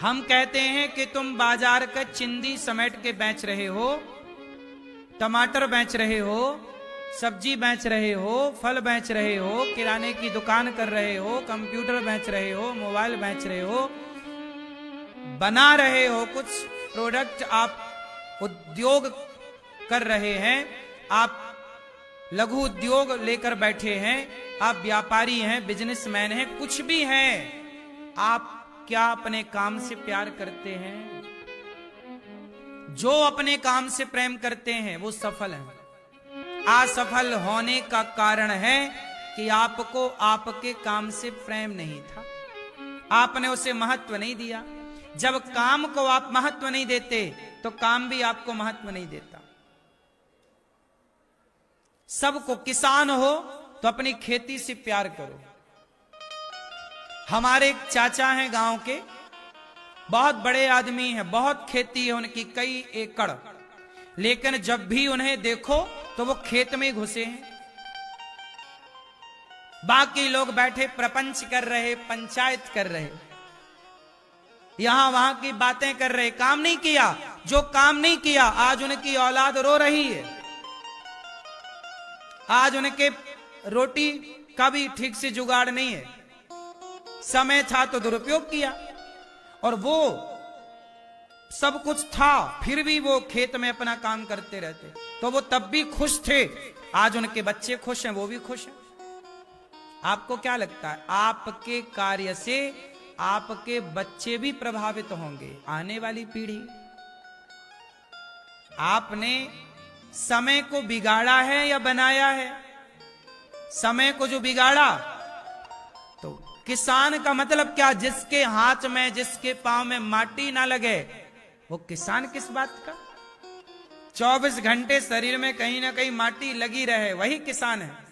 हम कहते हैं कि तुम बाजार का चिंदी समेट के बेच रहे हो, टमाटर बेच रहे हो, सब्जी बेच रहे हो, फल बेच रहे हो, किराने की दुकान कर रहे हो, कंप्यूटर बेच रहे हो, मोबाइल बेच रहे हो, बना रहे हो, कुछ प्रोडक्ट आप उद्योग कर रहे हैं, आप लघु उद्योग लेकर बैठे हैं, आप व्यापारी हैं, बिजनेसमैन हैं, कुछ भी हैं, आप क्या अपने काम से प्यार करते हैं? जो अपने काम से प्रेम करते हैं वो सफल हैं। असफल होने का कारण है कि आपको आपके काम से प्रेम नहीं था, आपने उसे महत्व नहीं दिया। जब काम को आप महत्व नहीं देते तो काम भी आपको महत्व नहीं देता। सबको किसान हो तो अपनी खेती से प्यार करो। हमारे एक चाचा हैं गांव के, बहुत बड़े आदमी हैं, बहुत खेती है उनकी, कई एकड़, लेकिन जब भी उन्हें देखो तो वो खेत में घुसे हैं। बाकी लोग बैठे प्रपंच कर रहे, पंचायत कर रहे, यहां वहां की बातें कर रहे, काम नहीं किया। जो काम नहीं किया आज उनकी औलाद रो रही है, आज उनके रोटी का भी ठीक से जुगाड़ नहीं है। समय था तो दुरुपयोग किया, और वो सब कुछ था फिर भी वो खेत में अपना काम करते रहते, तो वो तब भी खुश थे। आज उनके बच्चे खुश हैं, वो भी खुश हैं। आपको क्या लगता है, आपके कार्य से आपके बच्चे भी प्रभावित होंगे, आने वाली पीढ़ी? आपने समय को बिगाड़ा है या बनाया है? समय को जो बिगाड़ा, तो किसान का मतलब क्या? जिसके हाथ में, जिसके पांव में माटी ना लगे वो किसान किस बात का? 24 घंटे शरीर में कहीं ना कहीं माटी लगी रहे, वही किसान है।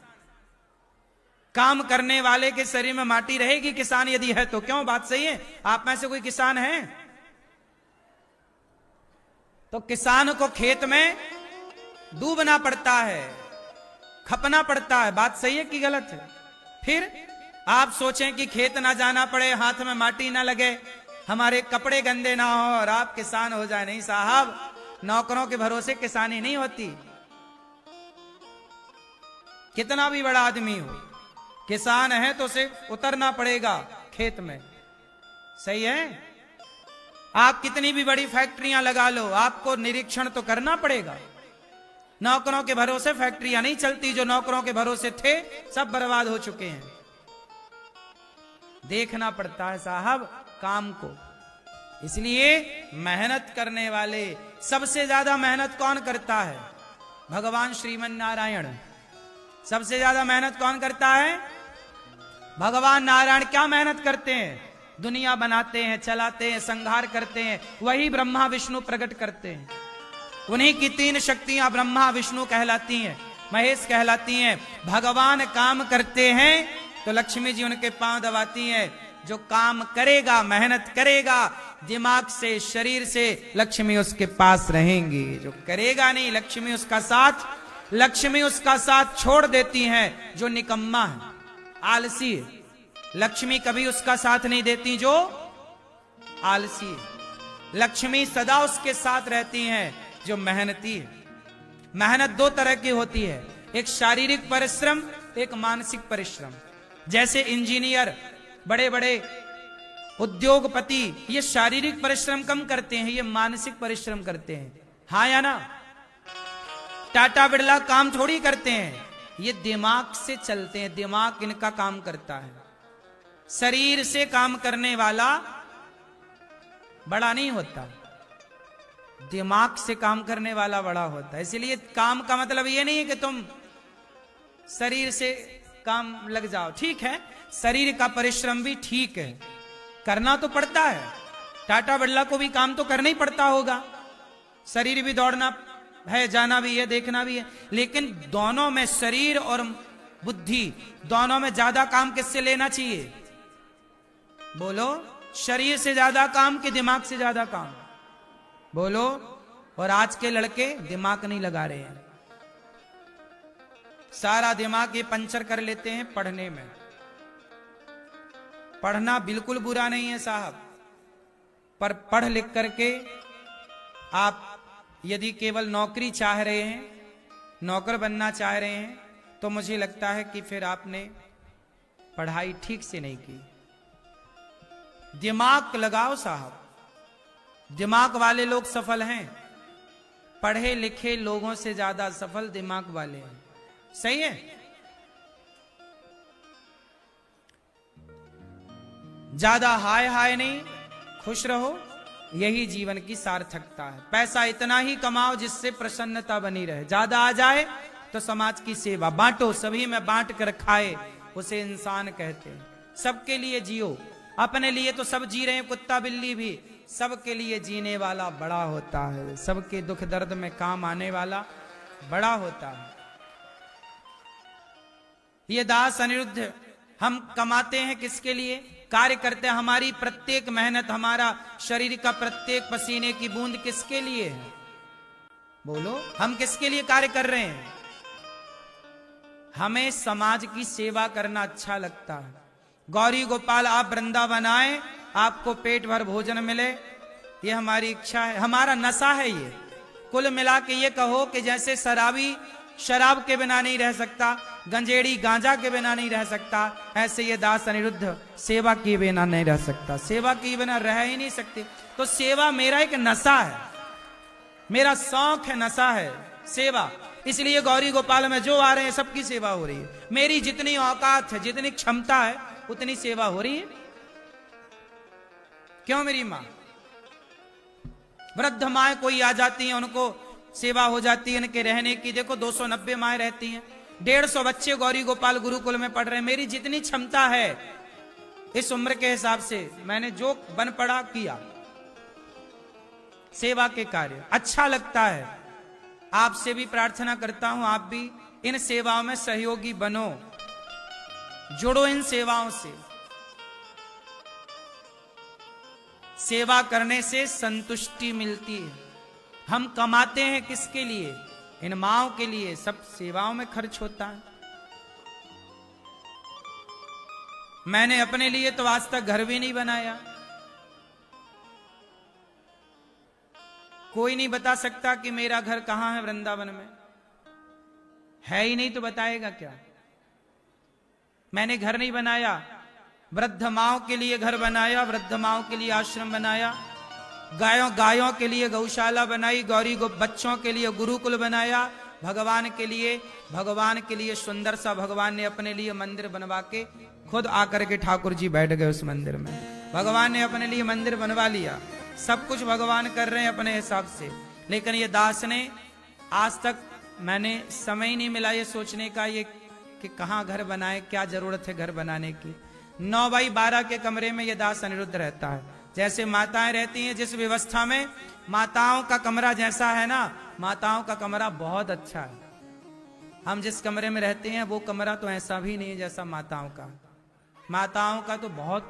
काम करने वाले के शरीर में माटी रहेगी किसान यदि है तो। क्यों? बात सही है। आप में से कोई किसान है? तो किसान को खेत में डूबना पड़ता है, खपना पड़ता है। बात सही है कि गलत है? फिर आप सोचें कि खेत ना जाना पड़े, हाथ में माटी ना लगे, हमारे कपड़े गंदे ना हो और आप किसान हो जाए। नहीं साहब, नौकरों के भरोसे किसानी नहीं होती। कितना भी बड़ा आदमी हो, किसान है तो उसे उतरना पड़ेगा खेत में। सही है? आप कितनी भी बड़ी फैक्ट्रियां लगा लो, आपको निरीक्षण तो करना पड़ेगा। नौकरों के भरोसे फैक्ट्रियां नहीं चलती। जो नौकरों के भरोसे थे सब बर्बाद हो चुके हैं। देखना पड़ता है साहब काम को। इसलिए मेहनत करने वाले, सबसे ज्यादा मेहनत कौन करता है? भगवान श्रीमन नारायण। सबसे ज्यादा मेहनत कौन करता है? भगवान नारायण। क्या मेहनत करते हैं? दुनिया बनाते हैं, चलाते हैं, संहार करते हैं, वही ब्रह्मा विष्णु प्रकट करते हैं। उन्हीं की 3 शक्तियां ब्रह्मा विष्णु कहलाती हैं, महेश कहलाती हैं। भगवान काम करते हैं तो लक्ष्मी जी उनके पांव दबाती हैं। जो काम करेगा, मेहनत करेगा, दिमाग से, शरीर से, लक्ष्मी उसके पास रहेंगी। जो करेगा नहीं, लक्ष्मी उसका साथ छोड़ देती हैं। जो निकम्मा है, आलसी है, लक्ष्मी कभी उसका साथ नहीं देती। जो आलसी है, लक्ष्मी सदा उसके साथ रहती हैं। जो मेहनती है। मेहनत 2 तरह की होती है, एक शारीरिक परिश्रम, एक मानसिक परिश्रम। जैसे इंजीनियर, बड़े बड़े उद्योगपति, ये शारीरिक परिश्रम कम करते हैं, ये मानसिक परिश्रम करते हैं। हाँ या ना? टाटा बिरला काम थोड़ी करते हैं, ये दिमाग से चलते हैं, दिमाग इनका काम करता है। शरीर से काम करने वाला बड़ा नहीं होता, दिमाग से काम करने वाला बड़ा होता है। इसलिए काम का मतलब ये नहीं है कि तुम शरीर से काम लग जाओ। ठीक है, शरीर का परिश्रम भी ठीक है, करना तो पड़ता है। टाटा बिरला को भी काम तो करना ही पड़ता होगा, शरीर भी दौड़ना है, जाना भी है, देखना भी है। लेकिन दोनों में, शरीर और बुद्धि दोनों में ज्यादा काम किससे लेना चाहिए? बोलो, शरीर से ज्यादा काम कि दिमाग से ज्यादा काम? बोलो। और आज के लड़के दिमाग नहीं लगा रहे हैं, सारा दिमाग ये पंचर कर लेते हैं पढ़ने में। पढ़ना बिल्कुल बुरा नहीं है साहब, पर पढ़ लिख करके आप यदि केवल नौकरी चाह रहे हैं, नौकर बनना चाह रहे हैं, तो मुझे लगता है कि फिर आपने पढ़ाई ठीक से नहीं की। दिमाग लगाओ साहब, दिमाग वाले लोग सफल हैं। पढ़े लिखे लोगों से ज्यादा सफल दिमाग वाले हैं। सही है? ज्यादा हाय हाय नहीं, खुश रहो, यही जीवन की सार्थकता है। पैसा इतना ही कमाओ जिससे प्रसन्नता बनी रहे। ज्यादा आ जाए तो समाज की सेवा, बांटो, सभी में बांट कर खाए, उसे इंसान कहते हैं। सबके लिए जियो, अपने लिए तो सब जी रहे हैं, कुत्ता बिल्ली भी, सबके लिए जीने वाला बड़ा होता है। सबके दुख दर्द में काम आने वाला बड़ा होता है। ये दास अनिरुद्ध, हम कमाते हैं किसके लिए? कार्य करते हैं, हमारी प्रत्येक मेहनत, हमारा शरीर का प्रत्येक पसीने की बूंद किसके लिए है? बोलो, हम किसके लिए कार्य कर रहे हैं? हमें समाज की सेवा करना अच्छा लगता है। गौरी गोपाल आप वृंदावन आए, आपको पेट भर भोजन मिले, ये हमारी इच्छा है, हमारा नशा है ये। कुल मिला के ये कहो कि जैसे शराबी शराब के बिना नहीं रह सकता, गंजेड़ी गांजा के बिना नहीं रह सकता, ऐसे ये दास अनिरुद्ध सेवा के बिना नहीं रह सकता। सेवा के बिना रह ही नहीं सकते। तो सेवा मेरा एक नशा है, मेरा शौक है, नशा है सेवा। इसलिए गौरी गोपाल में जो आ रहे हैं सबकी सेवा हो रही है। मेरी जितनी औकात है, जितनी क्षमता है, उतनी सेवा हो रही है। क्यों? मेरी मां, वृद्ध माएं कोई आ जाती हैं, उनको सेवा हो जाती है इनके रहने की। देखो 290 माएं रहती हैं, 150 बच्चे गौरी गोपाल गुरुकुल में पढ़ रहे हैं। मेरी जितनी क्षमता है, इस उम्र के हिसाब से मैंने जो बन पड़ा किया, सेवा के कार्य अच्छा लगता है। आपसे भी प्रार्थना करता हूं, आप भी इन सेवाओं में सहयोगी बनो, जुड़ो इन सेवाओं से। सेवा करने से संतुष्टि मिलती है। हम कमाते हैं किसके लिए? इन माओं के लिए। सब सेवाओं में खर्च होता है। मैंने अपने लिए तो आज तक घर भी नहीं बनाया। कोई नहीं बता सकता कि मेरा घर कहां है वृंदावन में, है ही नहीं तो बताएगा क्या? मैंने घर नहीं बनाया। वृद्ध माओं के लिए घर बनाया, वृद्ध माओं के लिए आश्रम बनाया, गायों के लिए गौशाला बनाई, गौरी बच्चों के लिए गुरुकुल बनाया, भगवान के लिए सुंदर सा भगवान ने अपने लिए मंदिर बनवा के खुद आकर के ठाकुर जी बैठ गए उस मंदिर में। भगवान ने अपने लिए मंदिर बनवा लिया। सब कुछ भगवान कर रहे हैं अपने हिसाब से। लेकिन ये दास ने आज तक, मैंने समय ही नहीं मिला ये सोचने का ये कि कहाँ घर बनाए, क्या जरूरत है घर बनाने की। 9x12 के कमरे में ये दास अनिरुद्ध रहता है। जैसे माताएं रहती हैं, जिस व्यवस्था में माताओं का कमरा जैसा है ना, माताओं का कमरा बहुत अच्छा है। हम जिस कमरे में रहते हैं वो कमरा तो ऐसा भी नहीं है जैसा माताओं का। माताओं का तो बहुत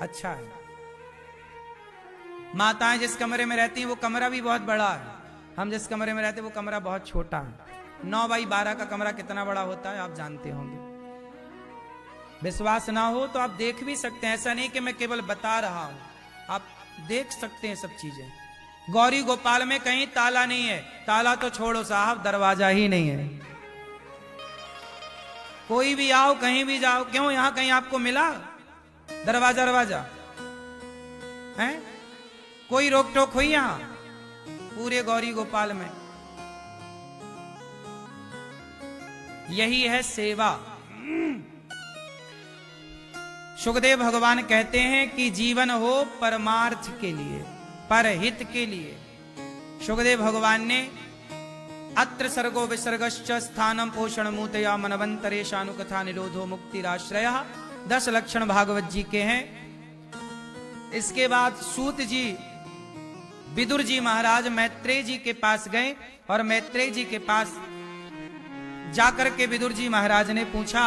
अच्छा है। माताएं जिस कमरे में रहती हैं वो कमरा भी बहुत बड़ा है। हम जिस कमरे में रहते हैं वो कमरा बहुत छोटा है। 9x12 का कमरा कितना बड़ा होता है आप जानते होंगे। विश्वास ना हो तो आप देख भी सकते हैं। ऐसा नहीं कि मैं केवल बता रहा हूं, आप देख सकते हैं सब चीजें। गौरी गोपाल में कहीं ताला नहीं है। ताला तो छोड़ो साहब, दरवाजा ही नहीं है। कोई भी आओ, कहीं भी जाओ, क्यों यहां कहीं आपको मिला दरवाजा है? कोई रोक टोक हुई यहां? पूरे गौरी गोपाल में यही है सेवा। सुखदेव भगवान कहते हैं कि जीवन हो परमार्थ के लिए, परहित के लिए। सुखदेव भगवान ने अत्र सर्गो विसर्गश्च स्थानम पोषण मूतया मनवंतरेशानुकथा निरोधो मुक्तिराश्रय 10 लक्षण भागवत जी के हैं। इसके बाद सूत जी, विदुर जी महाराज मैत्रेय जी के पास गए और मैत्रेय जी के पास जाकर के विदुर जी महाराज ने पूछा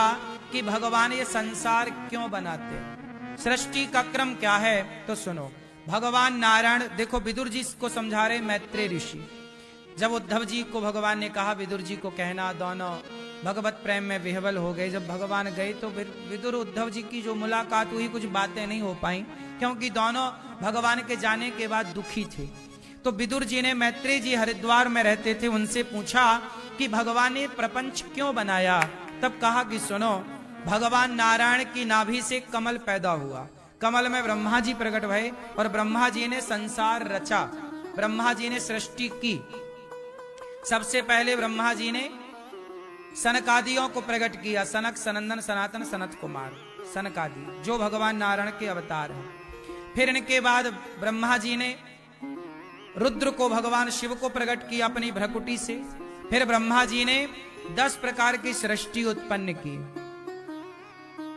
कि भगवान ये संसार क्यों बनाते हैं, सृष्टि का क्रम क्या है? तो सुनो, भगवान नारायण, देखो विदुर जी को समझा रहे मैत्रेय ऋषि। जब उद्धव जी को भगवान ने कहा विदुर जी को कहना, दोनों भगवत प्रेम में विह्वल हो गए। जब भगवान गए तो विदुर उद्धव जी की जो मुलाकात हुई, कुछ बातें नहीं हो पाई, क्योंकि दोनों भगवान के जाने के बाद दुखी थे। तो विदुर जी ने, मैत्रेय जी हरिद्वार में रहते थे, उनसे पूछा कि भगवान ने प्रपंच क्यों बनाया। तब कहा कि सुनो, भगवान नारायण की नाभि से कमल पैदा हुआ, कमल में ब्रह्मा जी प्रकट भये और ब्रह्मा जी ने संसार रचा, ब्रह्मा जी ने सृष्टि की। सबसे पहले ब्रह्मा जी ने सनकादियों को प्रकट किया, सनक, सनंदन, सनातन, सनत कुमार, सनकादि जो भगवान नारायण के अवतार हैं। फिर इनके बाद ब्रह्मा जी ने रुद्र को, भगवान शिव को प्रकट किया अपनी भ्रकुटी से। फिर ब्रह्मा जी ने 10 प्रकार की सृष्टि उत्पन्न की,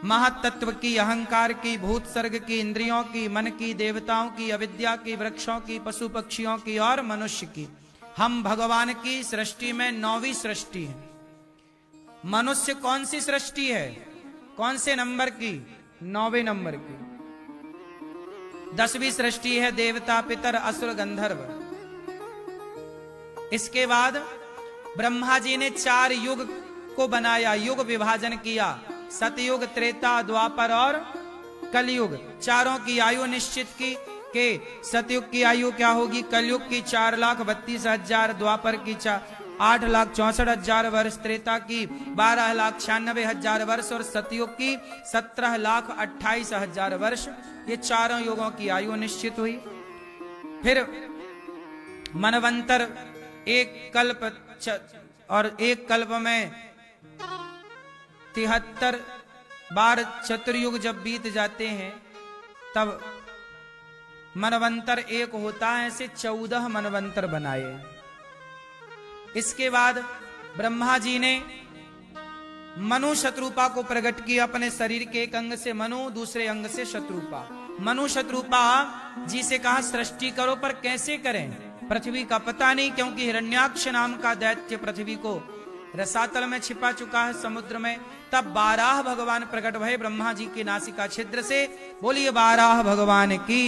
महातत्व की, अहंकार की, भूत सर्ग की, इंद्रियों की, मन की, देवताओं की, अविद्या की, वृक्षों की, पशु पक्षियों की और मनुष्य की। हम भगवान की सृष्टि में 9वीं सृष्टि है। मनुष्य कौन सी सृष्टि है, कौन से नंबर की? 9वें नंबर की। 10वीं सृष्टि है देवता, पितर, असुर, गंधर्व। इसके बाद ब्रह्मा जी ने 4 युग को बनाया, युग विभाजन किया, सतयुग, त्रेता, द्वापर और कलयुग। चारों की आयु निश्चित की के सतयुग की आयु क्या होगी, कलयुग की 4,32,000, द्वापर की 8,64,000 वर्ष, त्रेता की 12,96,000 वर्ष और सतयुग की 17,28,000 वर्ष। ये चारों युगों की आयु निश्चित हुई। फिर मनवंतर, एक कल्प और एक कल्प में 73 बार चतुर्युग जब बीत जाते हैं तब मनवंतर एक होता है। ऐसे 14 मनवंतर बनाए। इसके बाद ब्रह्मा जी ने मनु शत्रुपा को प्रकट किया अपने शरीर के एक अंग से मनु, दूसरे अंग से शत्रुपा। मनु शत्रुपा जी से कहा सृष्टि करो, पर कैसे करें, पृथ्वी का पता नहीं, क्योंकि हिरण्याक्ष नाम का दैत्य पृथ्वी को रसातल में छिपा चुका है, समुद्र में। तब 12 भगवान प्रकट भये ब्रह्मा जी की नासिका छिद्र से। बोलिए 12 भगवान की।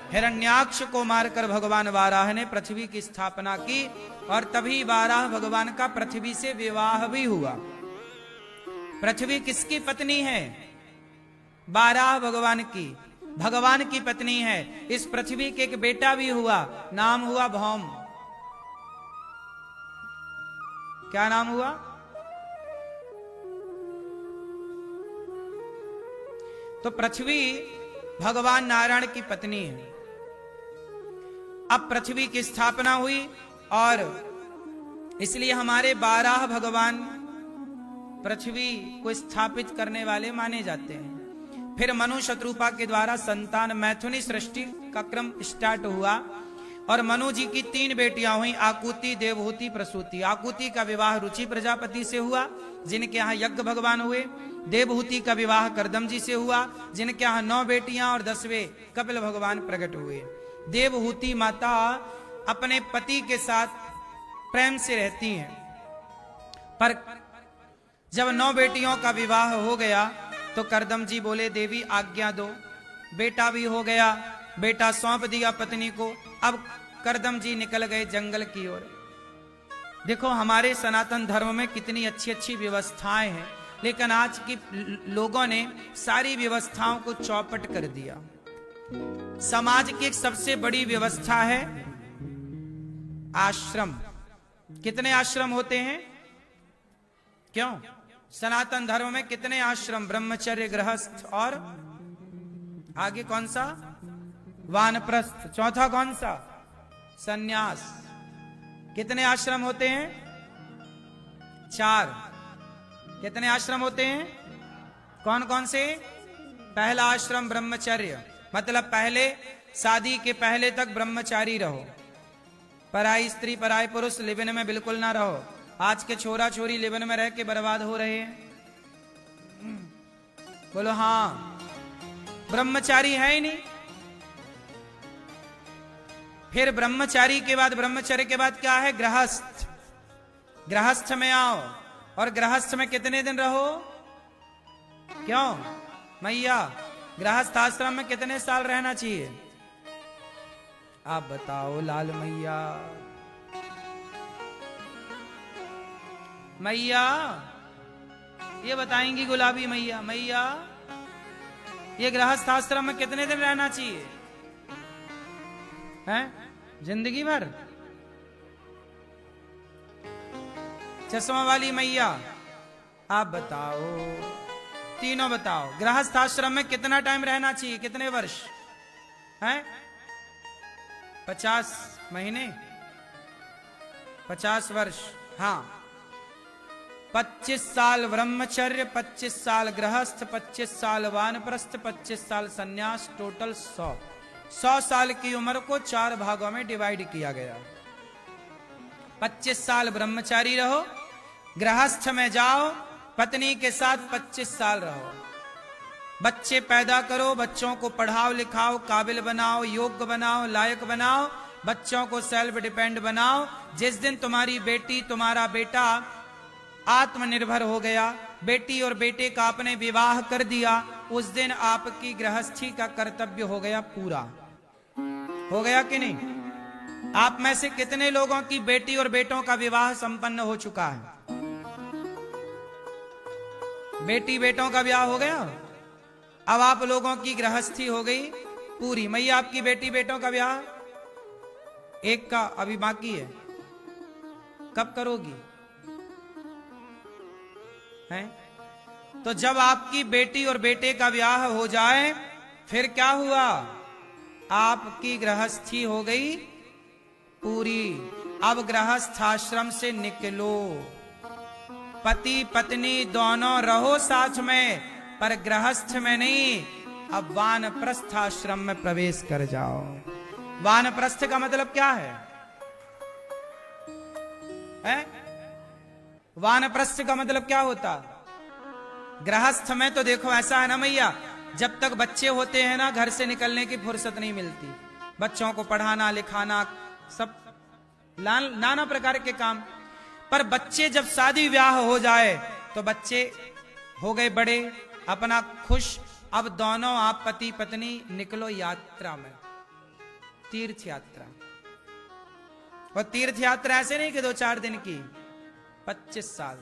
हिरण्याक्ष को मारकर भगवान वाराह ने पृथ्वी की स्थापना की और तभी 12 भगवान का पृथ्वी से विवाह भी हुआ। पृथ्वी किसकी पत्नी है? 12 भगवान की, भगवान की पत्नी है। इस पृथ्वी के एक बेटा भी हुआ, नाम हुआ भौम। क्या नाम हुआ? तो पृथ्वी भगवान नारायण की पत्नी है। अब पृथ्वी की स्थापना हुई और इसलिए हमारे 12 भगवान पृथ्वी को स्थापित करने वाले माने जाते हैं। फिर मनु शत्रुपा के द्वारा संतान मैथुनी सृष्टि का क्रम स्टार्ट हुआ और मनु जी की 3 बेटियां हुई, आकुति, देवहूति, प्रसूति। आकुति का विवाह रुचि प्रजापति से हुआ, जिनके यहाँ यज्ञ भगवान हुए। देवहूति का विवाह करदम जी से हुआ, जिनके यहाँ 9 बेटियां और 10वें कपिल भगवान प्रकट हुए। देवहूति माता अपने पति के साथ प्रेम से रहती हैं, पर जब 9 बेटियों का विवाह हो गया तो करदम जी बोले देवी आज्ञा दो। बेटा भी हो गया, बेटा सौंप दिया पत्नी को। अब करदम जी निकल गए जंगल की ओर। देखो हमारे सनातन धर्म में कितनी अच्छी अच्छी व्यवस्थाएं हैं, लेकिन आज की लोगों ने सारी व्यवस्थाओं को चौपट कर दिया। समाज की एक सबसे बड़ी व्यवस्था है आश्रम। कितने आश्रम होते हैं? क्यों? सनातन धर्म में कितने आश्रम? ब्रह्मचर्य, गृहस्थ और आगे कौन सा? वानप्रस्थ। चौथा कौन सा? सन्यास। कितने आश्रम होते हैं? 4। कितने आश्रम होते हैं? कौन कौन से? पहला आश्रम ब्रह्मचर्य, मतलब पहले शादी के पहले तक ब्रह्मचारी रहो। पराई स्त्री पराई पुरुष लिविन में बिल्कुल ना रहो। आज के छोरा छोरी लिविन में रह के बर्बाद हो रहे हैं। बोलो हाँ, ब्रह्मचारी है ही नहीं। फिर ब्रह्मचारी के बाद, ब्रह्मचर्य के बाद क्या है? गृहस्थ। गृहस्थ में आओ और गृहस्थ में कितने दिन रहो? क्यों मैया, गृहस्थ आश्रम में कितने साल रहना चाहिए? आप बताओ लाल मैया। मैया ये बताएंगी गुलाबी मैया। मैया ये गृहस्थ आश्रम में कितने दिन रहना चाहिए? हैं? जिंदगी भर? चश्मा वाली मैया आप बताओ, तीनों बताओ, गृहस्थ आश्रम में कितना टाइम रहना चाहिए? कितने वर्ष हैं? 50 महीने, 50 वर्ष। हाँ, 25 साल ब्रह्मचर्य, 25 साल गृहस्थ, 25 साल वानप्रस्थ, 25 साल सन्यास, टोटल 100 साल की उम्र को 4 भागों में डिवाइड किया गया। 25 साल ब्रह्मचारी रहो, गृहस्थ में जाओ, पत्नी के साथ 25 साल रहो, बच्चे पैदा करो, बच्चों को पढ़ाओ लिखाओ, काबिल बनाओ, योग्य बनाओ, लायक बनाओ, बच्चों को सेल्फ डिपेंड बनाओ। जिस दिन तुम्हारी बेटी तुम्हारा बेटा आत्मनिर्भर हो गया, बेटी और बेटे का आपने विवाह कर दिया, उस दिन आपकी गृहस्थी का कर्तव्य हो गया पूरा। हो गया कि नहीं? आप में से कितने लोगों की बेटी और बेटों का विवाह संपन्न हो चुका है? बेटी बेटों का विवाह हो गया, अब आप लोगों की गृहस्थी हो गई पूरी। मैया आपकी बेटी बेटों का विवाह एक का अभी बाकी है, कब करोगी? हैं? तो जब आपकी बेटी और बेटे का विवाह हो जाए फिर क्या हुआ? आपकी गृहस्थी हो गई पूरी। अब गृहस्थ आश्रम से निकलो, पति पत्नी दोनों रहो साथ में, पर गृहस्थ में नहीं। अब वानप्रस्थ आश्रम में प्रवेश कर जाओ। वानप्रस्थ का मतलब क्या है? वानप्रस्थ का मतलब क्या होता? गृहस्थ में तो देखो ऐसा है ना मैया, जब तक बच्चे होते हैं ना घर से निकलने की फुर्सत नहीं मिलती। बच्चों को पढ़ाना लिखाना सब नाना प्रकार के काम। पर बच्चे जब शादी ब्याह हो जाए तो बच्चे हो गए बड़े, अपना खुश। अब दोनों आप पति पत्नी निकलो यात्रा में, तीर्थ यात्रा। और तीर्थ यात्रा ऐसे नहीं कि 2-4 दिन की, 25 साल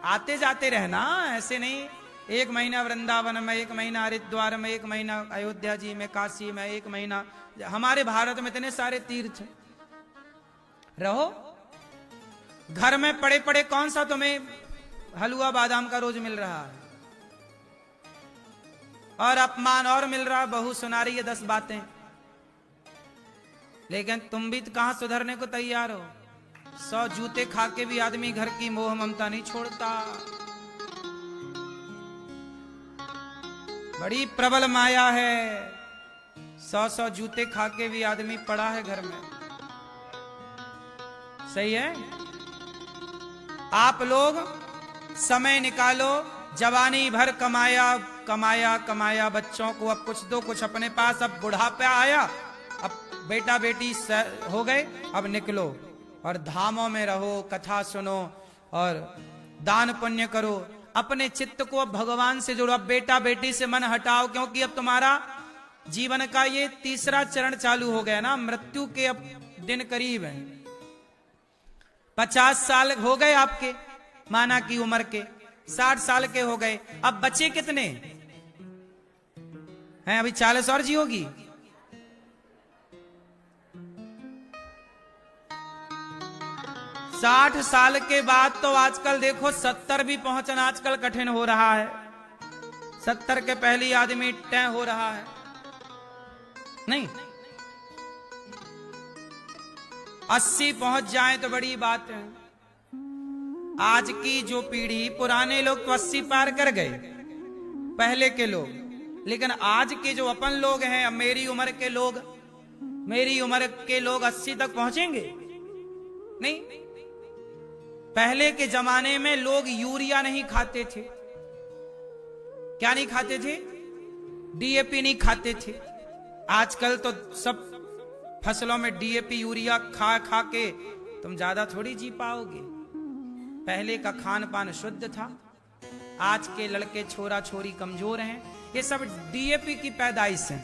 आते जाते रहना, ऐसे नहीं। 1 महीना वृंदावन में, 1 महीना हरिद्वार में, 1 महीना अयोध्या जी में, काशी में, 1 महीना। हमारे भारत में इतने सारे तीर्थ रहो। घर में पड़े पड़े कौन सा तुम्हें हलवा बादाम का रोज मिल रहा है, और अपमान और मिल रहा है, बहू सुना रही है 10 बातें, लेकिन तुम भी तो कहां सुधरने को तैयार हो। 100 जूते खा के भी आदमी घर की मोह ममता नहीं छोड़ता। बड़ी प्रबल माया है। 100 जूते खा के भी आदमी पड़ा है घर में। सही है? आप लोग समय निकालो, जवानी भर कमाया कमाया कमाया, बच्चों को अब कुछ दो, कुछ अपने पास। अब बुढ़ापा आया, अब बेटा बेटी हो गए, अब निकलो और धामों में रहो, कथा सुनो और दान पुण्य करो। अपने चित्त को अब भगवान से जोड़ो। अब बेटा बेटी से मन हटाओ, क्योंकि अब तुम्हारा जीवन का ये 3रा चरण चालू हो गया ना। मृत्यु के अब दिन करीब हैं। 50 साल हो गए आपके माना की उम्र के, 60 साल के हो गए। अब बचे कितने हैं? अभी 40 और जी होगी। साठ साल के बाद तो आजकल देखो 70 भी पहुंचना आजकल कठिन हो रहा है। 70 के पहले आदमी तय हो रहा है नहीं। 80 पहुंच जाए तो बड़ी बात है। आज की जो पीढ़ी, पुराने लोग तो 80 पार कर गए, पहले के लोग। लेकिन आज के जो अपन लोग हैं, अब मेरी उम्र के लोग 80 तक पहुंचेंगे नहीं। पहले के जमाने में लोग यूरिया नहीं खाते थे। क्या नहीं खाते थे? डीएपी नहीं खाते थे। आजकल तो सब फसलों में डीएपी यूरिया खा खा के तुम ज्यादा थोड़ी जी पाओगे। पहले का खान पान शुद्ध था। आज के लड़के छोरा छोरी कमजोर हैं। ये सब डीएपी की पैदाइश है,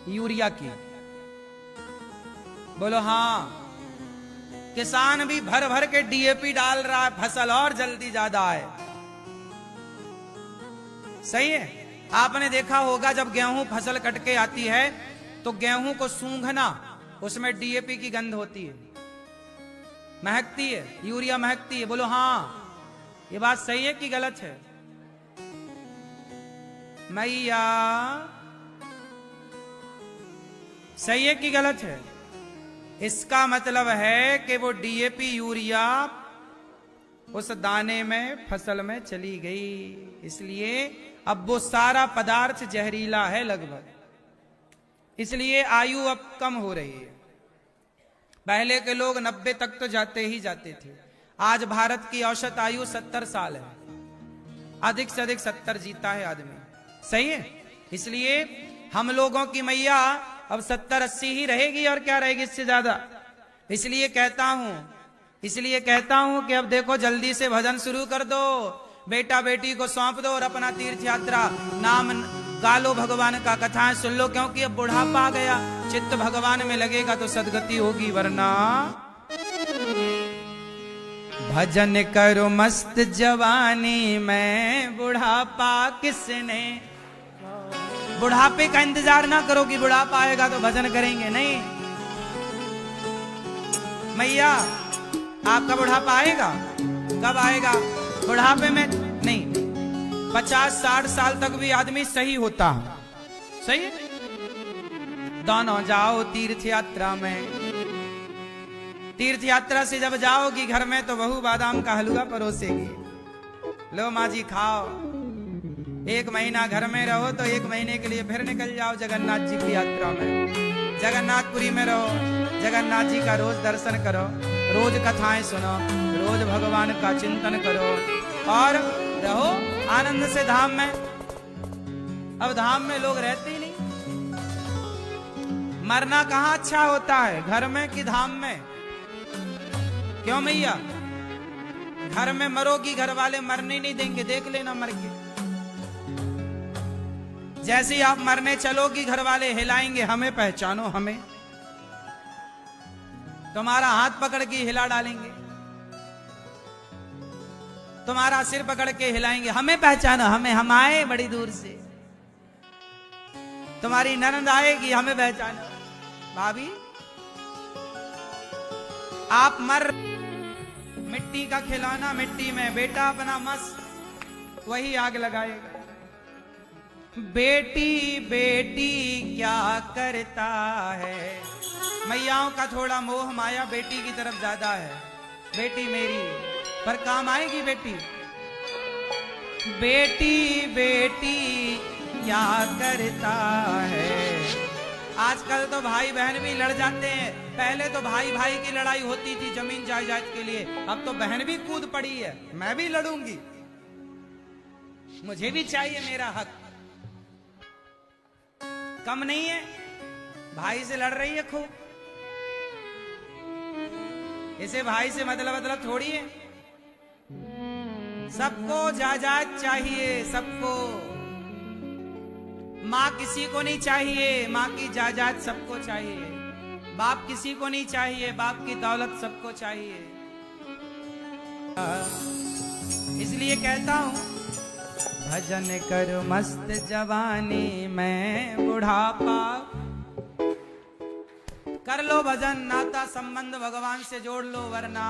यूरिया की। बोलो हाँ। किसान भी भर भर के डीएपी डाल रहा है, फसल और जल्दी ज्यादा आए। सही है। आपने देखा होगा जब गेहूं फसल कट के आती है तो गेहूं को सूंघना, उसमें डीएपी की गंध होती है, महकती है, यूरिया महकती है। बोलो हाँ, ये बात सही है कि गलत है? मैया सही है कि गलत है? इसका मतलब है कि वो डीएपी यूरिया उस दाने में, फसल में चली गई, इसलिए अब वो सारा पदार्थ जहरीला है लगभग, इसलिए आयु अब कम हो रही है। पहले के लोग 90 तक तो जाते ही जाते थे। आज भारत की औसत आयु 70 साल है, अधिक से अधिक 70 जीता है आदमी। सही है। इसलिए हम लोगों की मैया अब 70-80 ही रहेगी, और क्या रहेगी इससे ज्यादा। इसलिए कहता हूं कि अब देखो जल्दी से भजन शुरू कर दो, बेटा बेटी को सौंप दो और अपना तीर्थ यात्रा नाम गा लो, भगवान का कथाएं सुन लो, क्योंकि अब बुढ़ापा आ गया, चित्त भगवान में लगेगा तो सदगति होगी, वरना भजन करो मस्त जवानी में, बुढ़ापा किसने। बुढ़ापे का इंतजार ना करो कि बुढ़ापा आएगा तो भजन करेंगे, नहीं मैया। आपका बुढ़ापा आएगा, कब आएगा? बुढ़ापे में नहीं, 50-60 साल तक भी आदमी सही होता है। सही है। दोनों जाओ तीर्थ यात्रा में। तीर्थ यात्रा से जब जाओगी घर में तो बहू बादाम का हलवा परोसेगी, लो माँ जी खाओ। 1 महीना घर में रहो तो 1 महीने के लिए फिर निकल जाओ जगन्नाथ जी की यात्रा में, जगन्नाथपुरी में रहो, जगन्नाथ जी का रोज दर्शन करो, रोज कथाएं सुनो, रोज भगवान का चिंतन करो और रहो आनंद से धाम में। अब धाम में लोग रहते ही नहीं। मरना कहाँ अच्छा होता है, घर में कि धाम में? क्यों मैया? घर में मरोगी, घर वाले मरने नहीं देंगे, देख लेना मर के। जैसे ही आप मरने चलोगी घर वाले हिलाएंगे, हमें पहचानो, हमें। तुम्हारा हाथ पकड़ के हिला डालेंगे, तुम्हारा सिर पकड़ के हिलाएंगे, हमें पहचानो, हमें, हम आए बड़ी दूर से। तुम्हारी ननद आएगी, हमें पहचानो, भाभी आप मर। मिट्टी का खिलौना मिट्टी में, बेटा अपना मस्त वही आग लगाएगा। बेटी बेटी क्या करता है। मैयाओं का थोड़ा मोह माया बेटी की तरफ ज्यादा है। बेटी मेरी पर काम आएगी बेटी। बेटी बेटी क्या करता है। आजकल तो भाई बहन भी लड़ जाते हैं। पहले तो भाई भाई की लड़ाई होती थी जमीन जायदाद के लिए, अब तो बहन भी कूद पड़ी है, मैं भी लड़ूंगी, मुझे भी चाहिए मेरा हक। कम नहीं है, भाई से लड़ रही है खूब। इसे भाई से मतलब थोड़ी है। सबको जायदाद चाहिए, सबको। माँ किसी को नहीं चाहिए, माँ की जायदाद सबको चाहिए। बाप किसी को नहीं चाहिए, बाप की दौलत सबको चाहिए। इसलिए कहता हूं भजन करो मस्त जवानी में, बुढ़ापा कर लो भजन, नाता संबंध भगवान से जोड़ लो, वरना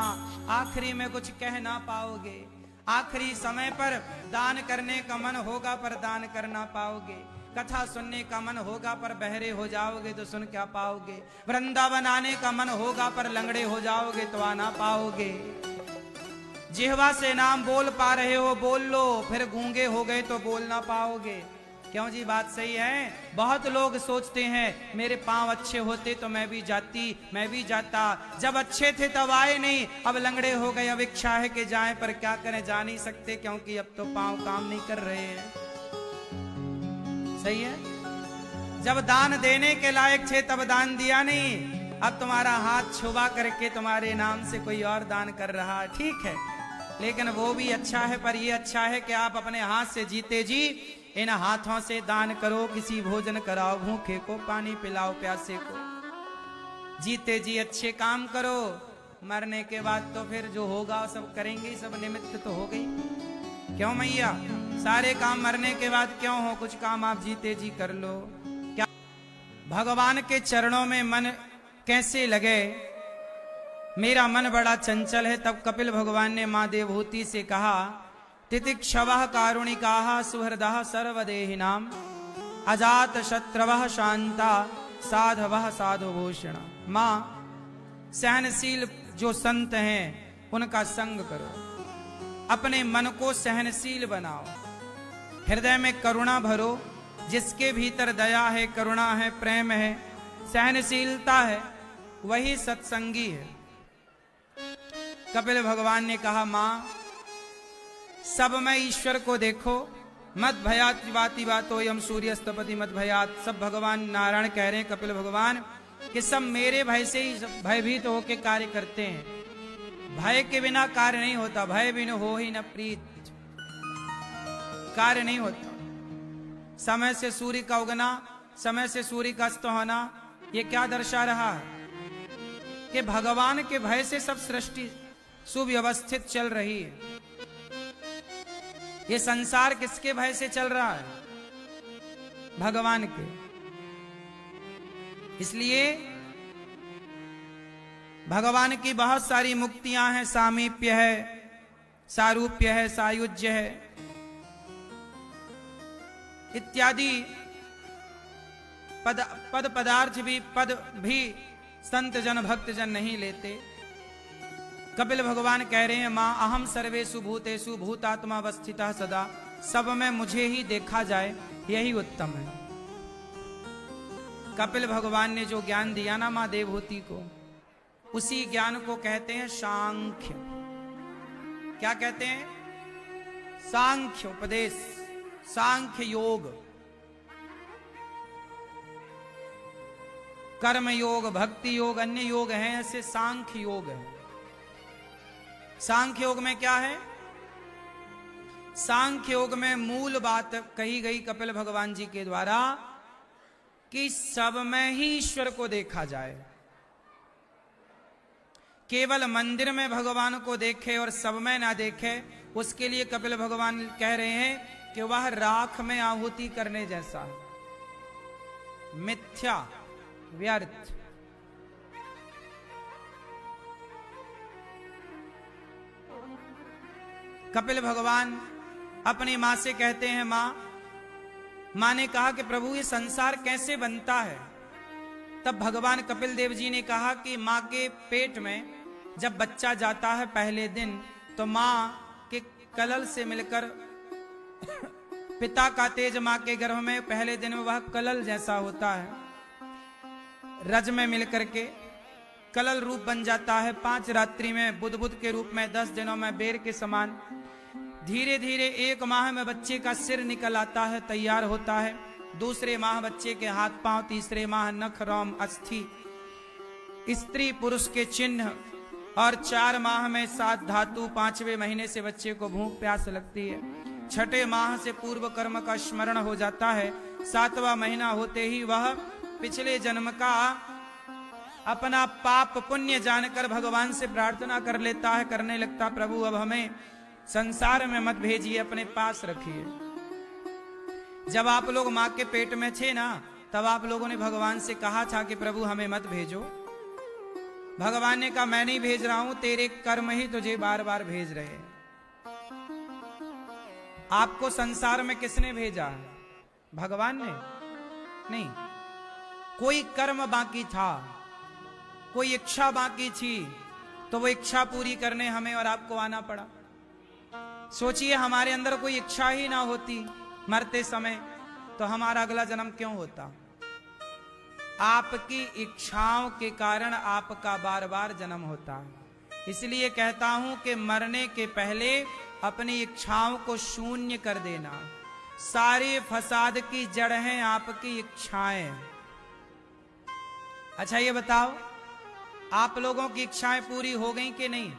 आखिरी में कुछ कह ना पाओगे। आखिरी समय पर दान करने का मन होगा पर दान कर ना पाओगे। कथा सुनने का मन होगा पर बहरे हो जाओगे तो सुन क्या पाओगे। वृंदावन आने का मन होगा पर लंगड़े हो जाओगे तो आ ना पाओगे। जिह्वा से नाम बोल पा रहे हो बोल लो, फिर गूंगे हो गए तो बोल ना पाओगे। क्यों जी, बात सही है। बहुत लोग सोचते हैं मेरे पांव अच्छे होते तो मैं भी जाती, मैं भी जाता। जब अच्छे थे तब आए नहीं, अब लंगड़े हो गए, अब इच्छा है कि जाएं पर क्या करें, जा नहीं सकते क्योंकि अब तो पांव काम नहीं कर रहे हैं। सही है। जब दान देने के लायक थे तब दान दिया नहीं, अब तुम्हारा हाथ छुपा करके तुम्हारे नाम से कोई और दान कर रहा है। ठीक है, लेकिन वो भी अच्छा है, पर ये अच्छा है कि आप अपने हाथ से जीते जी इन हाथों से दान करो। किसी भोजन कराओ, भूखे को पानी पिलाओ, प्यासे को। जीते जी अच्छे काम करो, मरने के बाद तो फिर जो होगा सब करेंगे ही, सब निमित्त तो हो गई। क्यों मैया, सारे काम मरने के बाद क्यों हो, कुछ काम आप जीते जी कर लो। क्या भगवान के चरणों में मन कैसे लगे, मेरा मन बड़ा चंचल है। तब कपिल भगवान ने मां देवहूति से कहा, तितिक्षवः कारुणिकाः सुहृदः सर्वदेहिनां अजात शत्रवः शांता साधवः साधुभूषण। मां, सहनशील जो संत हैं उनका संग करो, अपने मन को सहनशील बनाओ, हृदय में करुणा भरो। जिसके भीतर दया है, करुणा है, प्रेम है, सहनशीलता है, वही सत्संगी है। कपिल भगवान ने कहा, मां, सब में ईश्वर को देखो, मत भयात वाति बातो यम सूर्यस्तपति मत भयात। सब भगवान नारायण कह रहे हैं, कपिल भगवान, कि सब मेरे भय से ही भयभीत होकर कार्य करते हैं। भय के बिना कार्य नहीं होता, भय बिन हो ही न प्रीत, कार्य नहीं होता। समय से सूर्य का उगना, समय से सूर्य का अस्त होना, ये क्या दर्शा रहा है कि भगवान के भय से सब सृष्टि सुव्यवस्थित चल रही है। ये संसार किसके भय से चल रहा है? भगवान के। इसलिए भगवान की बहुत सारी मुक्तियां हैं, सामीप्य है, सारूप्य है, सायुज्य है इत्यादि पद पदार्थ भी संत जन भक्त जन नहीं लेते। कपिल भगवान कह रहे हैं, मां, अहम सर्वेषु भूतेषु भूतात्मा अवस्थितः सदा। सब में मुझे ही देखा जाए, यही उत्तम है। कपिल भगवान ने जो ज्ञान दिया ना मां देवहूति को, उसी ज्ञान को कहते हैं सांख्य। क्या कहते हैं? सांख्य उपदेश, सांख्य योग, कर्म योग, भक्ति योग, अन्य योग हैं, ऐसे सांख्य योग है। सांख्य योग में क्या है? सांख्य योग में मूल बात कही गई कपिल भगवान जी के द्वारा कि सब में ही ईश्वर को देखा जाए। केवल मंदिर में भगवान को देखे और सब में ना देखे, उसके लिए कपिल भगवान कह रहे हैं कि वह राख में आहुति करने जैसा है, मिथ्या, व्यर्थ। कपिल भगवान अपनी मां से कहते हैं, मां ने कहा कि प्रभु ये संसार कैसे बनता है? तब भगवान कपिल देव जी ने कहा कि मां के पेट में जब बच्चा जाता है पहले दिन, तो मां के कलल से मिलकर पिता का तेज मां के गर्भ में पहले दिन में वह कलल जैसा होता है, रज में मिलकर के कलल रूप बन जाता है। 5 रात्रि में बुध के रूप में, 10 दिनों में बेर के समान। धीरे धीरे 1 माह में बच्चे का सिर निकल आता है, तैयार होता है। दूसरे माह बच्चे के हाथ पांव, तीसरे माह नख, रोम, अस्थि, स्त्री पुरुष के चिन्ह, और 4 माह में 7 धातु। 5वें महीने से बच्चे को भूख प्यास लगती है। 6ठे माह से पूर्व कर्म का स्मरण हो जाता है। 7वां महीना होते ही वह पिछले जन्म का अपना पाप पुण्य जानकर भगवान से प्रार्थना कर लेता है, करने लगता, प्रभु अब हमें संसार में मत भेजिए, अपने पास रखिए। जब आप लोग मां के पेट में थे ना, तब आप लोगों ने भगवान से कहा था कि प्रभु हमें मत भेजो। भगवान ने कहा, मैं नहीं भेज रहा हूं, तेरे कर्म ही तुझे बार बार भेज रहे हैं। आपको संसार में किसने भेजा? भगवान ने नहीं। कोई कर्म बाकी था, कोई इच्छा बाकी थी, तो वो इच्छा पूरी करने हमें और आपको आना पड़ा। सोचिए, हमारे अंदर कोई इच्छा ही ना होती मरते समय, तो हमारा अगला जन्म क्यों होता? आपकी इच्छाओं के कारण आपका बार बार जन्म होता है। इसलिए कहता हूं कि मरने के पहले अपनी इच्छाओं को शून्य कर देना। सारे फसाद की जड़ हैं आपकी इच्छाएं। अच्छा ये बताओ, आप लोगों की इच्छाएं पूरी हो गई कि नहीं?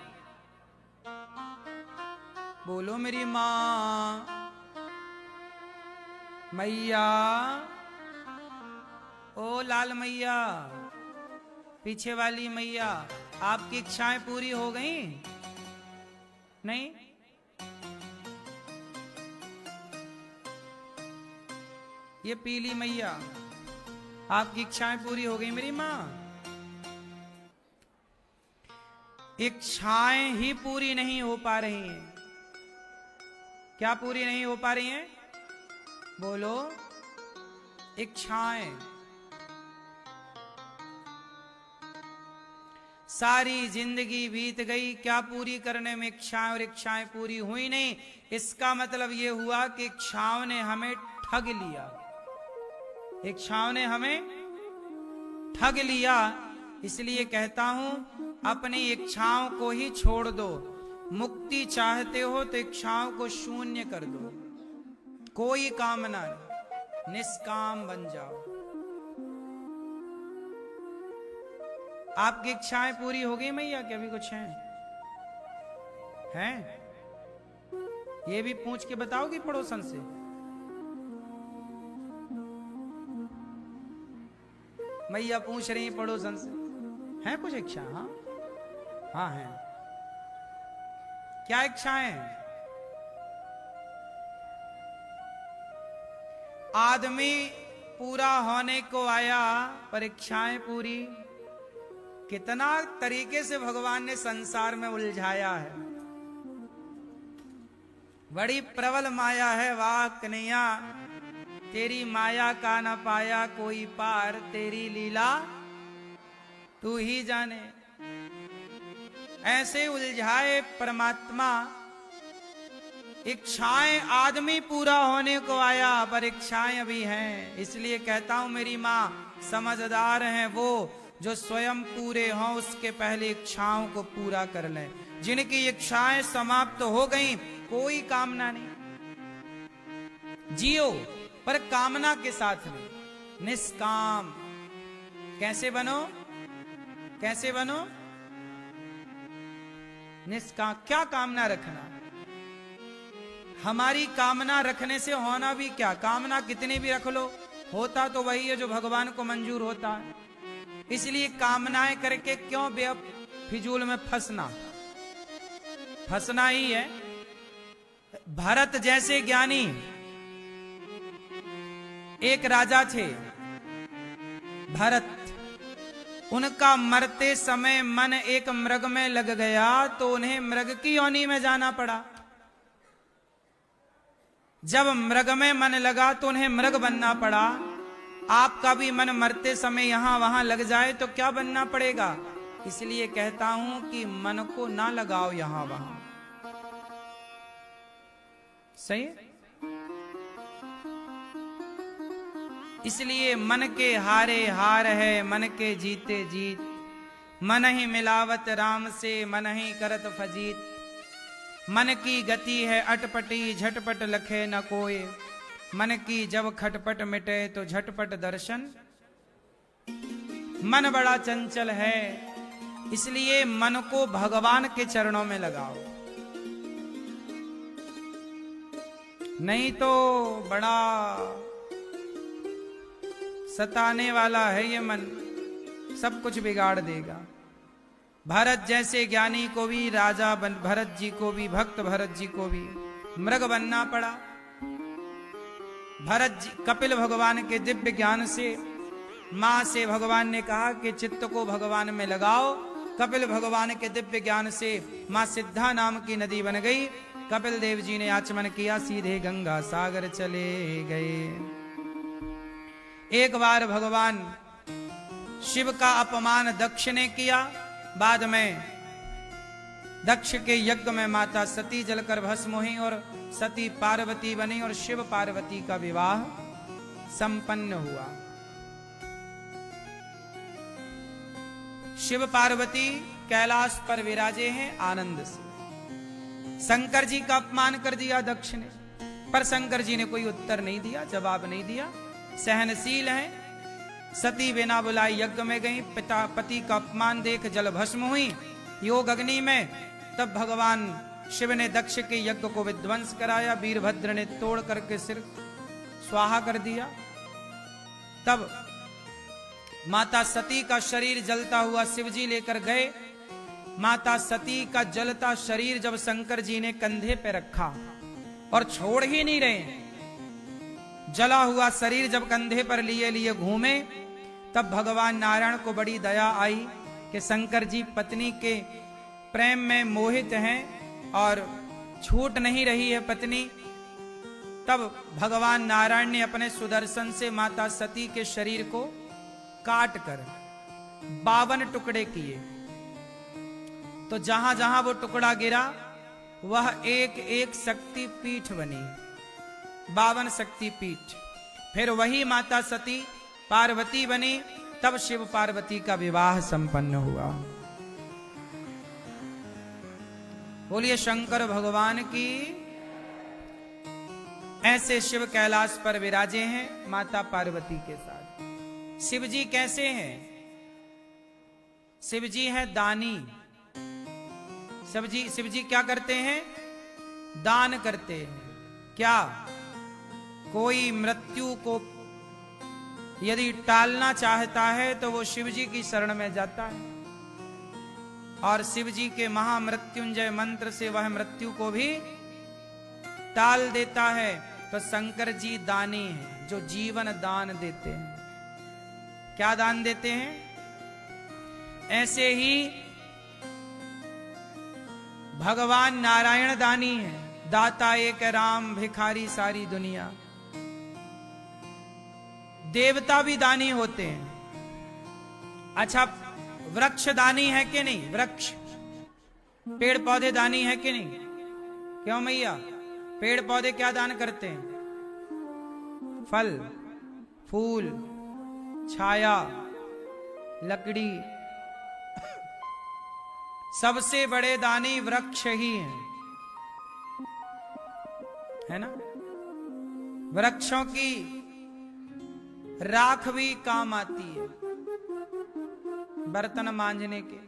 बोलो मेरी मां मैया, ओ लाल मैया, पीछे वाली मैया, आपकी इच्छाएं पूरी हो गई? नहीं? ये पीली मैया, आपकी इच्छाएं पूरी हो गई मेरी मां? इच्छाएं ही पूरी नहीं हो पा रही हैं। क्या पूरी नहीं हो पा रही हैं? बोलो। इच्छाएं। सारी जिंदगी बीत गई, क्या पूरी करने में इच्छाएं, और इच्छाएं पूरी हुई नहीं। इसका मतलब यह हुआ कि इच्छाओं ने हमें ठग लिया। इच्छाओं ने हमें ठग लिया। इसलिए कहता हूं, अपनी इच्छाओं को ही छोड़ दो। मुक्ति चाहते हो तो इच्छाओं को शून्य कर दो। कोई कामना नहीं, निष्काम बन जाओ। आपकी इच्छाएं पूरी हो गई मैया? क्या अभी कुछ हैं? हैं? ये भी पूछ के बताओगी पड़ोसन से? मैया पूछ रही पड़ोसन से, है कुछ इच्छा? हाँ हाँ है। क्या इच्छाएं? आदमी पूरा होने को आया, पर इच्छाएं पूरी। कितना तरीके से भगवान ने संसार में उलझाया है। बड़ी प्रबल माया है वाह कन्हैया, तेरी माया का न पाया कोई पार, तेरी लीला तू ही जाने। ऐसे उलझाए परमात्मा। इच्छाएं, आदमी पूरा होने को आया पर इच्छाएं अभी हैं। इसलिए कहता हूं मेरी मां, समझदार हैं वो जो स्वयं पूरे हों उसके पहले इच्छाओं को पूरा कर लें। जिनकी इच्छाएं समाप्त हो गई, कोई कामना नहीं। जियो पर कामना के साथ में, निष्काम। कैसे बनो? कैसे बनो? निष्काम। क्या कामना रखना? हमारी कामना रखने से होना भी क्या? कामना कितनी भी रख लो, होता तो वही है जो भगवान को मंजूर होता है। इसलिए कामनाएं करके क्यों फिजूल में फंसना? फंसना ही है। भरत जैसे ज्ञानी एक राजा थे, भरत। उनका मरते समय मन एक मृग में लग गया तो उन्हें मृग की योनि में जाना पड़ा। जब मृग में मन लगा तो उन्हें मृग बनना पड़ा। आपका भी मन मरते समय यहां वहां लग जाए तो क्या बनना पड़ेगा? इसलिए कहता हूं कि मन को ना लगाओ यहां वहां। सही? इसलिए मन के हारे हार है, मन के जीते जीत। मन ही मिलावत राम से, मन ही करत फजीत। मन की गति है अटपटी, झटपट लखे न कोय। मन की जब खटपट मिटे तो झटपट दर्शन। मन बड़ा चंचल है, इसलिए मन को भगवान के चरणों में लगाओ। नहीं तो बड़ा सताने वाला है ये मन, सब कुछ बिगाड़ देगा। भरत जैसे ज्ञानी को भी, राजा भरत जी को भी, भक्त भरत जी को भी मृग बनना पड़ा। भरत जी कपिल भगवान के दिव्य ज्ञान से, मां से भगवान ने कहा कि चित्त को भगवान में लगाओ। कपिल भगवान के दिव्य ज्ञान से मां सिद्धा नाम की नदी बन गई। कपिल देव जी ने आचमन किया, सीधे गंगा सागर चले गए। एक बार भगवान शिव का अपमान दक्ष ने किया। बाद में दक्ष के यज्ञ में माता सती जलकर भस्म हुई और सती पार्वती बनी और शिव पार्वती का विवाह संपन्न हुआ। शिव पार्वती कैलाश पर विराजे हैं आनंद से। शंकर जी का अपमान कर दिया दक्ष ने, पर शंकर जी ने कोई उत्तर नहीं दिया, जवाब नहीं दिया। सहनशील हैं। सती बिना बुलाई यज्ञ में गई। पति का अपमान देख जल भस्म हुई योग अग्नि में। तब भगवान शिव ने दक्ष के यज्ञ को विध्वंस कराया। वीरभद्र ने तोड़ करके सिर स्वाहा कर दिया। तब माता सती का शरीर जलता हुआ शिवजी लेकर गए। माता सती का जलता शरीर जब शंकर जी ने कंधे पे रखा और छोड़ ही नहीं रहे, जला हुआ शरीर जब कंधे पर लिए लिए घूमे, तब भगवान नारायण को बड़ी दया आई कि शंकर जी पत्नी के प्रेम में मोहित हैं और छूट नहीं रही है पत्नी। तब भगवान नारायण ने अपने सुदर्शन से माता सती के शरीर को काट कर 52 टुकड़े किए। तो जहां जहां वो टुकड़ा गिरा वह एक एक शक्ति पीठ बनी, 52 शक्ति पीठ। फिर वही माता सती पार्वती बनी। तब शिव पार्वती का विवाह संपन्न हुआ। बोलिए शंकर भगवान की। ऐसे शिव कैलाश पर विराजे हैं माता पार्वती के साथ। शिव जी कैसे हैं? शिव जी है दानी। शिव जी क्या करते हैं? दान करते हैं। क्या? कोई मृत्यु को यदि टालना चाहता है तो वो शिव जी की शरण में जाता है और शिव जी के महामृत्युंजय मंत्र से वह मृत्यु को भी टाल देता है। तो शंकर जी दानी हैं जो जीवन दान देते हैं। क्या दान देते हैं? ऐसे ही भगवान नारायण दानी है, दाता एक राम भिखारी सारी दुनिया। देवता भी दानी होते हैं। अच्छा, वृक्ष दानी है कि नहीं? वृक्ष, पेड़ पौधे दानी है कि नहीं? क्यों मैया? पेड़ पौधे क्या दान करते हैं? फल, फूल, छाया, लकड़ी। सबसे बड़े दानी वृक्ष ही हैं, है ना? वृक्षों की राख भी काम आती है बर्तन मांजने के।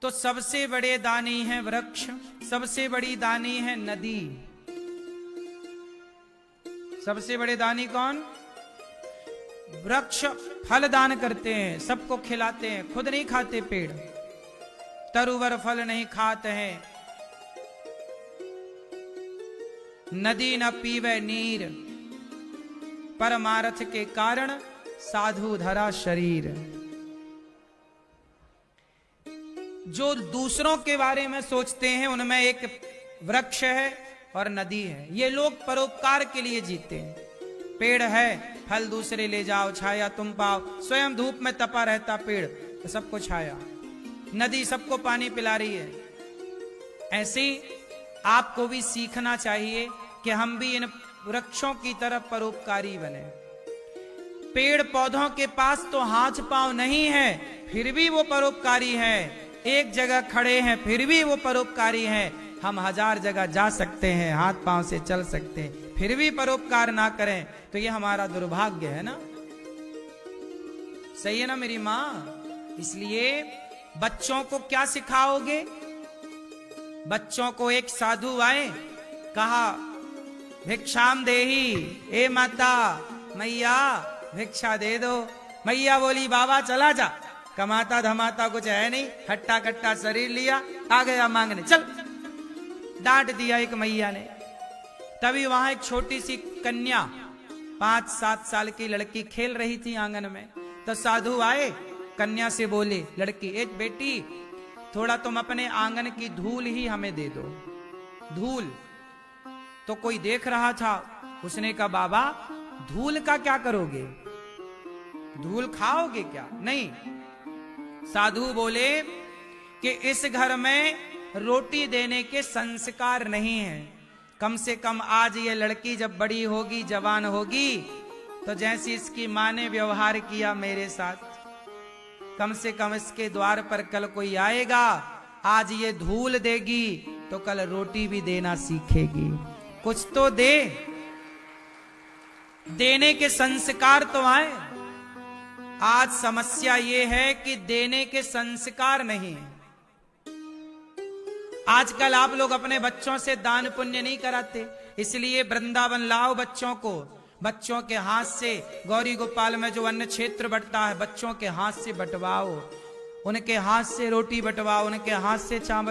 तो सबसे बड़े दानी है वृक्ष, सबसे बड़ी दानी है नदी। सबसे बड़े दानी कौन? वृक्ष फल दान करते हैं, सबको खिलाते हैं, खुद नहीं खाते पेड़। तरुवर फल नहीं खाते हैं। नदी न पीवे नीर, परमार्थ के कारण साधु धरा शरीर। जो दूसरों के बारे में सोचते हैं उनमें एक वृक्ष है और नदी है। ये लोग परोपकार के लिए जीते हैं। पेड़ है, फल दूसरे ले जाओ, छाया तुम पाओ। स्वयं धूप में तपा रहता पेड़ तो सबको छाया, नदी सबको पानी पिला रही है। ऐसे ही आपको भी सीखना चाहिए कि हम भी इन वृक्षों की तरफ परोपकारी बने। पेड़ पौधों के पास तो हाथ पांव नहीं है, फिर भी वो परोपकारी है। एक जगह खड़े हैं फिर भी वो परोपकारी हैं। हम 1000 जगह जा सकते हैं, हाथ पांव से चल सकते हैं, फिर भी परोपकार ना करें तो ये हमारा दुर्भाग्य है ना। सही है ना मेरी माँ? इसलिए बच्चों को क्या सिखाओगे? बच्चों को एक साधु आए, कहा भिक्षाम देही, ए माता मैया भिक्षा दे दो। मैया बोली बाबा चला जा, कमाता धमाता कुछ है नहीं, हट्टा कट्टा शरीर लिया, आ गया मांगने, चल। डांट दिया एक मैया ने। तभी वहां एक छोटी सी कन्या 5-7 साल की लड़की खेल रही थी आंगन में। तो साधु आए, कन्या से बोले, लड़की एक बेटी थोड़ा तुम अपने आंगन की धूल ही हमें दे दो। धूल तो कोई देख रहा था, उसने कहा बाबा धूल का क्या करोगे? धूल खाओगे क्या? नहीं। साधु बोले कि इस घर में रोटी देने के संस्कार नहीं है। कम से कम आज ये लड़की जब बड़ी होगी, जवान होगी, तो जैसी इसकी माँ ने व्यवहार किया मेरे साथ, कम से कम इसके द्वार पर कल कोई आएगा, आज ये धूल देगी तो कल रोटी भी देना सीखेगी। कुछ तो दे, देने के संस्कार तो आए। आज समस्या ये है कि देने के संस्कार नहीं है। आजकल आप लोग अपने बच्चों से दान पुण्य नहीं कराते, इसलिए वृंदावन लाओ बच्चों को, बच्चों के हाथ से गौरी गोपाल में जो अन्न क्षेत्र बंटता है बच्चों के हाथ से बंटवाओ। उनके हाथ से रोटी बटवा, उनके हाथ से चावल